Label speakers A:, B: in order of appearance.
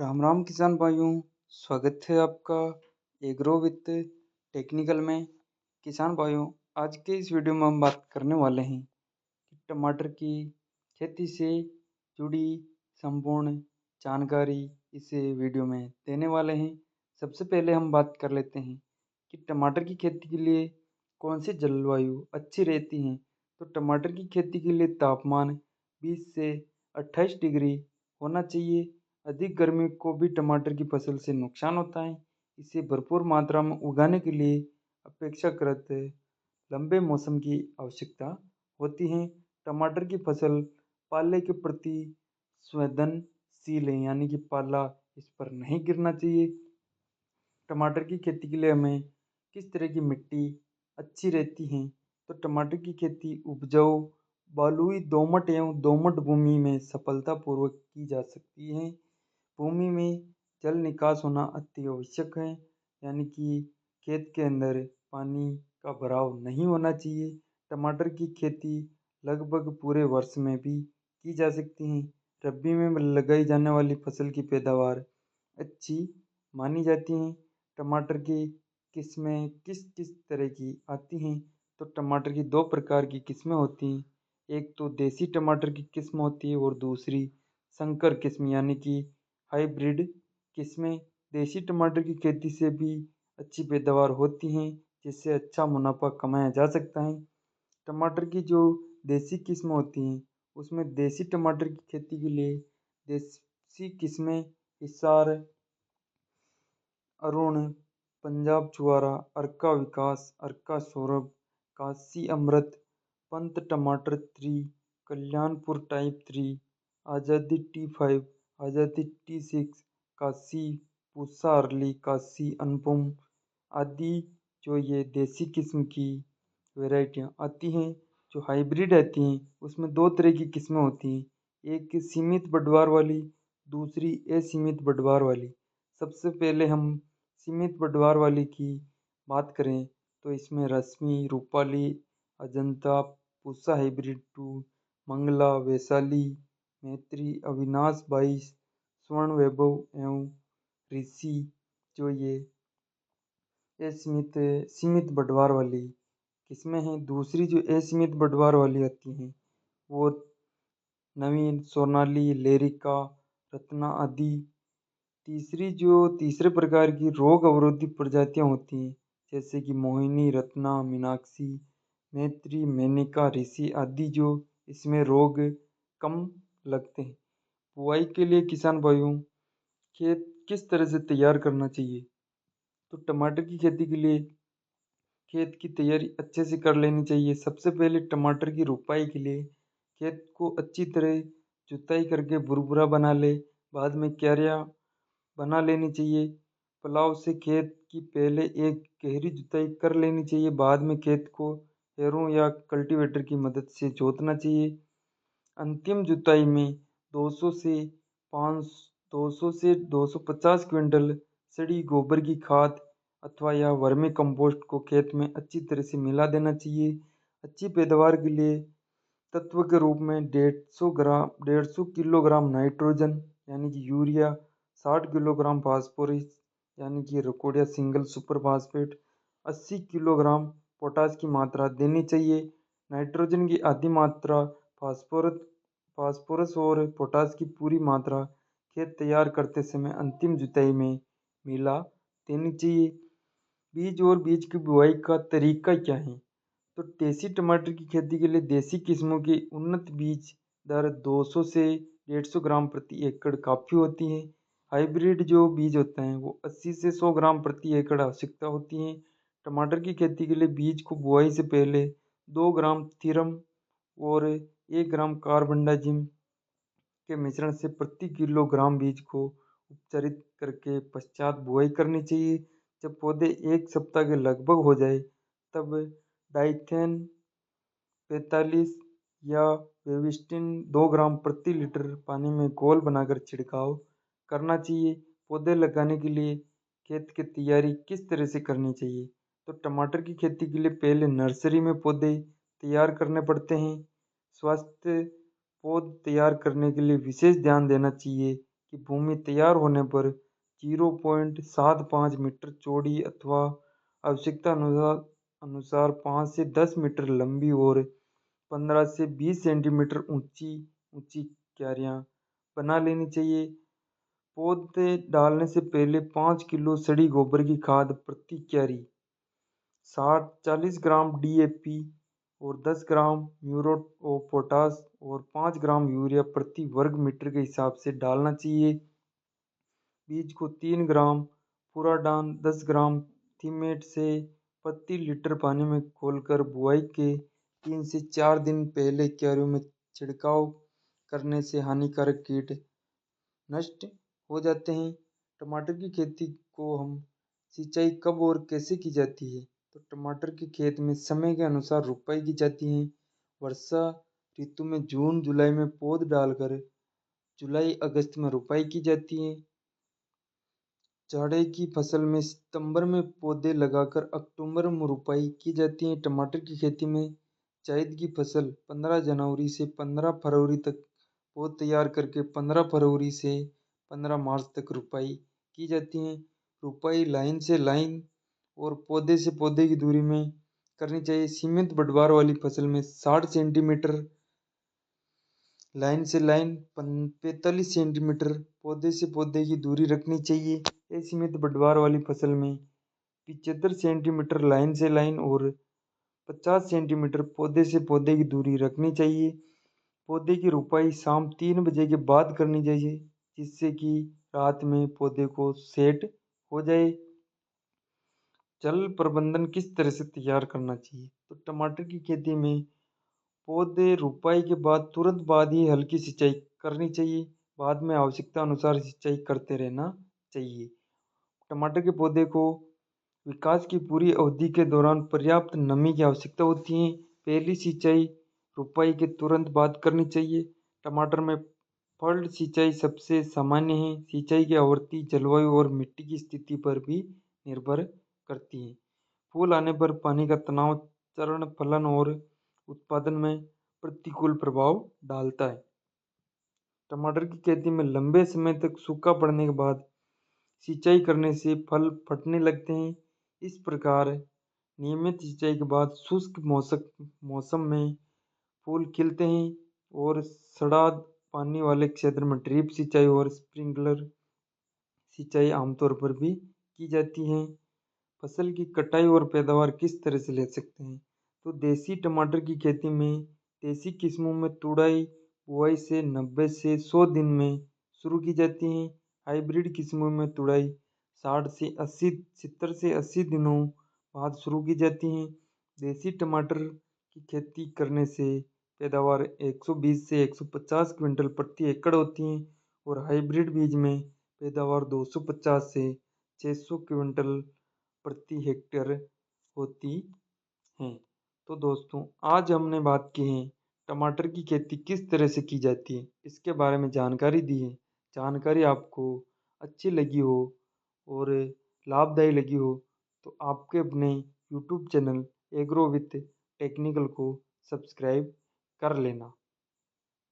A: राम राम किसान भाइयों। स्वागत है आपका एग्रो विथ टेक्निकल में। किसान भाइयों, आज के इस वीडियो में हम बात करने वाले हैं कि टमाटर की खेती से जुड़ी संपूर्ण जानकारी इस वीडियो में देने वाले हैं। सबसे पहले हम बात कर लेते हैं कि टमाटर की खेती के लिए कौन सी जलवायु अच्छी रहती है। तो टमाटर की खेती के लिए तापमान 20 से 28 डिग्री होना चाहिए। अधिक गर्मी को भी टमाटर की फसल से नुकसान होता है। इसे भरपूर मात्रा में उगाने के लिए अपेक्षाकृत लंबे मौसम की आवश्यकता होती है। टमाटर की फसल पाले के प्रति संवेदनशील है, यानी कि पाला इस पर नहीं गिरना चाहिए। टमाटर की खेती के लिए हमें किस तरह की मिट्टी अच्छी रहती है। तो टमाटर की खेती उपजाऊ बलुई दोमट एवं दोमट भूमि में सफलतापूर्वक की जा सकती है। भूमि में जल निकास होना अति आवश्यक है, यानी कि खेत के अंदर पानी का भराव नहीं होना चाहिए। टमाटर की खेती लगभग पूरे वर्ष में भी की जा सकती है। रबी में लगाई जाने वाली फसल की पैदावार अच्छी मानी जाती है। टमाटर की किस्में किस किस तरह की आती हैं। तो टमाटर की दो प्रकार की किस्में होती हैं। एक तो देसी टमाटर की किस्म होती है और दूसरी संकर किस्म, यानी कि हाइब्रिड किस्में। देसी टमाटर की खेती से भी अच्छी पैदावार होती हैं, जिससे अच्छा मुनाफा कमाया जा सकता है। टमाटर की जो देसी किस्म होती हैं, उसमें देसी टमाटर की खेती के लिए देसी किस्में हिसार, अरुण, पंजाब चुआरा, अर्का विकास, अर्का सौरभ, काशी अमृत, पंत टमाटर 3, कल्याणपुर टाइप 3, आज़ादी T5, आज़ादी T6, काशी पूसा अर्ली, काशी अनुपम आदि जो ये देसी किस्म की वैरायटियाँ आती हैं। जो हाइब्रिड आती हैं उसमें दो तरह की किस्में होती हैं, एक सीमित बढ़वार वाली, दूसरी असीमित बढ़वार वाली। सबसे पहले हम सीमित बढ़वार वाली की बात करें तो इसमें रश्मि, रूपाली, अजंता, पूसा हाइब्रिड 2, मंगला, वैशाली, मैत्री, अविनाश 22, स्वर्ण वैभव एवं ऋषि जो ये सीमित बढ़वार वाली किस्में हैं। दूसरी जो असीमित बढ़वार वाली आती हैं वो नवीन, सोनाली, लेरिका, रत्ना आदि। तीसरे प्रकार की रोग अवरोधी प्रजातियां होती हैं, जैसे कि मोहिनी, रत्ना, मीनाक्षी, मैत्री, मेनिका, ऋषि आदि, जो इसमें रोग कम लगते हैं। बुआई के लिए किसान भाइयों खेत किस तरह से तैयार करना चाहिए। तो टमाटर की खेती के लिए खेत की तैयारी अच्छे से कर लेनी चाहिए। सबसे पहले टमाटर की रुपाई के लिए खेत को अच्छी तरह जुताई करके भुरभुरा बना ले। बाद में क्यारियाँ बना लेनी चाहिए। पुलाव से खेत की पहले एक गहरी जुताई कर लेनी चाहिए। बाद में खेत को हैरों या कल्टीवेटर की मदद से जोतना चाहिए। अंतिम जुताई में 200 से 5 200 से 250 क्विंटल सड़ी गोबर की खाद अथवा या वर्मी कंपोस्ट को खेत में अच्छी तरह से मिला देना चाहिए। अच्छी पैदावार के लिए तत्व के रूप में 150 किलोग्राम नाइट्रोजन यानी कि यूरिया, 60 किलोग्राम फास्फोरस यानी कि रकोडिया single super phosphate, 80 kilogram potash की मात्रा देनी चाहिए। नाइट्रोजन की आधी मात्रा, फास्फोरस और पोटास की पूरी मात्रा खेत तैयार करते समय अंतिम जुताई में मिला देनी चाहिए। बीज और बीज की बुआई का तरीका क्या है। तो देसी टमाटर की खेती के लिए देसी किस्मों की उन्नत बीज दर 200 से 150 ग्राम प्रति एकड़ काफ़ी होती है। हाइब्रिड जो बीज होते हैं वो 80 से 100 ग्राम प्रति एकड़ आवश्यकता होती है। टमाटर की खेती के लिए बीज को बुआई से पहले 2 ग्राम थीरम और 1 ग्राम कार्बनडाजिम के मिश्रण से प्रति किलोग्राम बीज को उपचारित करके पश्चात बुआई करनी चाहिए। जब पौधे 1 सप्ताह के लगभग हो जाए तब डाइथेन 45 या वेविस्टिन 2 ग्राम प्रति लीटर पानी में घोल बनाकर छिड़काव करना चाहिए। पौधे लगाने के लिए खेत की तैयारी किस तरह से करनी चाहिए। तो टमाटर की खेती के लिए पहले नर्सरी में पौधे तैयार करने पड़ते हैं। स्वास्थ्य पौध तैयार करने के लिए विशेष ध्यान देना चाहिए कि भूमि तैयार होने पर 0.75 मीटर चौड़ी अथवा आवश्यकता अनुसार 5 से 10 मीटर लंबी और 15 से 20 सेंटीमीटर ऊंची क्यारियां बना लेनी चाहिए। पौधे डालने से पहले 5 किलो सड़ी गोबर की खाद प्रति क्यारी, 40 ग्राम DAP और 10 ग्राम म्यूरेट ऑफ पोटाश और 5 ग्राम यूरिया प्रति वर्ग मीटर के हिसाब से डालना चाहिए। बीज को 3 ग्राम फुराडान 10 ग्राम थीमेट से प्रति लीटर पानी में घोलकर बुआई के 3 से 4 दिन पहले क्यारियों में छिड़काव करने से हानिकारक कीट नष्ट हो जाते हैं। टमाटर की खेती को हम सिंचाई कब और कैसे की जाती है? तो टमाटर के खेत में समय के अनुसार रुपाई की जाती है। वर्षा ऋतु में जून जुलाई में पौध डालकर जुलाई अगस्त में रुपाई की जाती है। जाड़े की फसल में सितंबर में पौधे लगाकर अक्टूबर में रुपाई की जाती है। टमाटर की खेती में जायद की फसल 15 जनवरी से 15 फरवरी तक पौध तैयार करके 15 फरवरी से 15 मार्च तक रुपाई की जाती है। रुपाई लाइन से लाइन और पौधे से पौधे की दूरी में करनी चाहिए। सीमित बढ़वार वाली फसल में 60 सेंटीमीटर लाइन से लाइन, 45 सेंटीमीटर पौधे से पौधे की दूरी रखनी चाहिए। असीमित बढ़वार वाली फसल में 75 सेंटीमीटर लाइन से लाइन और 50 सेंटीमीटर पौधे से पौधे की दूरी रखनी चाहिए। पौधे की रुपाई शाम 3 बजे के बाद करनी चाहिए, जिससे कि रात में पौधे को सेट हो जाए। जल प्रबंधन किस तरह से तैयार करना चाहिए? तो टमाटर की खेती में पौधे रुपाई के बाद तुरंत बाद ही हल्की सिंचाई करनी चाहिए। बाद में आवश्यकता अनुसार सिंचाई करते रहना चाहिए। टमाटर के पौधे को विकास की पूरी अवधि के दौरान पर्याप्त नमी की आवश्यकता होती है। पहली सिंचाई रुपाई के तुरंत बाद करनी चाहिए। टमाटर में फल सिंचाई सबसे सामान्य है। सिंचाई की आवृत्ति जलवायु और मिट्टी की स्थिति पर भी निर्भर करती है। फूल आने पर पानी का तनाव चरण फलन और उत्पादन में प्रतिकूल प्रभाव डालता है। टमाटर की खेती में लंबे समय तक सूखा पड़ने के बाद सिंचाई करने से फल फटने लगते हैं। इस प्रकार नियमित सिंचाई के बाद शुष्क मौसम में फूल खिलते हैं और सड़ा पानी वाले क्षेत्र में ड्रिप सिंचाई और स्प्रिंकलर सिंचाई आमतौर पर भी की जाती है। फसल की कटाई और पैदावार किस तरह से ले सकते हैं? तो देसी टमाटर की खेती में देसी किस्मों में तुड़ाई बुआई से 90 से 100 दिन में शुरू की जाती है। हाइब्रिड किस्मों में तुड़ाई 70 से 80 दिनों बाद शुरू की जाती है। देसी टमाटर की खेती करने से पैदावार 120 से 150 क्विंटल प्रति एकड़ होती है और हाइब्रिड बीज में पैदावार 250 से 600 क्विंटल प्रति हेक्टेयर होती है। तो दोस्तों, आज हमने बात की है टमाटर की खेती किस तरह से की जाती है, इसके बारे में जानकारी दी है। जानकारी आपको अच्छी लगी हो और लाभदायी लगी हो तो आपके अपने YouTube channel agro with technical को सब्सक्राइब कर लेना।